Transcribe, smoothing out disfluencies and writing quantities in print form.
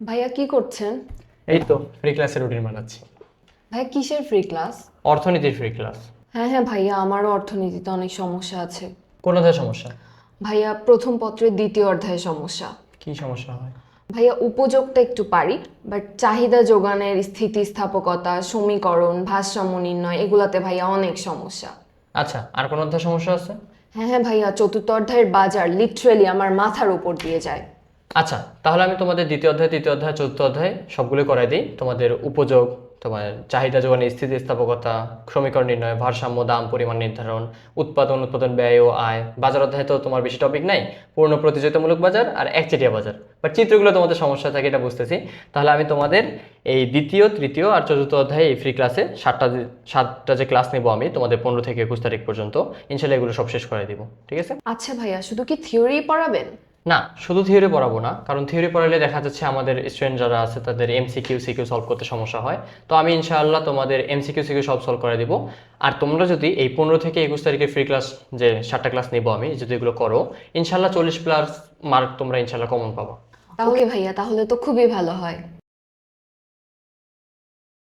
ভাইয়া কি করছেন? এই তো ফ্রি ক্লাসের রুটিন বানাচ্ছি। ভাইয়া কিসের ফ্রি ক্লাস? অর্থনীতির ফ্রি ক্লাস। হ্যাঁ হ্যাঁ ভাইয়া, আমারও অর্থনীতিতে অনেক সমস্যা আছে। কোন অধ্যায় সমস্যা? ভাইয়া প্রথম পত্রের দ্বিতীয় অধ্যায়ে সমস্যা। কি সমস্যা হয়? ভাইয়া উপযোগটা একটু পারি, বাট চাহিদা যোগানের স্থিতিস্থাপকতা, সমীকরণ, ভারসাম্য নির্ণয় এগুলাতে ভাইয়া অনেক সমস্যা। আচ্ছা, আর কোন অধ্যায় সমস্যা আছে? হ্যাঁ হ্যাঁ ভাইয়া, চতুর্থ অধ্যায়ের বাজার লিটারেলি আমার মাথার উপর দিয়ে যায়। আচ্ছা, তাহলে আমি তোমাদের দ্বিতীয় অধ্যায়, তৃতীয় অধ্যায়, চতুর্থ অধ্যায় সবগুলো করাই দিই। তোমাদের উপযোগ, তোমার চাহিদা যোগানের স্থিতিস্থাপকতা, সমীকরণ নির্ণয়, ভারসাম্য, দাম পরিমাণ নির্ধারণ, উৎপাদন, উৎপাদন ব্যয় ও আয়। বাজার অধ্যায়ে তো তোমার বেশি টপিক নাই, পূর্ণ প্রতিযোগিতামূলক বাজার আর একচেটিয়া বাজার। বাট চিত্রগুলো তোমাদের সমস্যা থাকে, এটা বুঝতেছি। তাহলে আমি তোমাদের এই দ্বিতীয়, তৃতীয় আর চতুর্থ অধ্যায়ে এই ফ্রি ক্লাসে সাতটা যে ক্লাস নেবো আমি তোমাদের 15 থেকে 21 তারিখ পর্যন্ত, ইনশাল্লাহ এগুলো সব শেষ করে দিব। ঠিক আছে? আচ্ছা ভাইয়া, শুধু কি থিওরি পড়াবেন? না, শুধু থিওরি পড়াবো না, কারণ থিওরি পড়ালে দেখা যাচ্ছে আমাদের স্টুডেন্ট যারা আছে তাদের এমসিকিউ সিকিউ সলভ করতে সমস্যা হয়। তো আমি ইনশাআল্লাহ তোমাদের এমসিকিউ সিকিউ সব সলভ করে দিব। আর তোমরা যদি এই 15 থেকে 21 তারিখে ফ্রি ক্লাস, যে 7টা ক্লাস নিবো আমি, যদি এগুলো করো, ইনশাআল্লাহ 40+ মার্ক তোমরা ইনশাআল্লাহ কমন পাবো। তাহলে ভাইয়া, তাহলে তো খুবই ভালো হয়।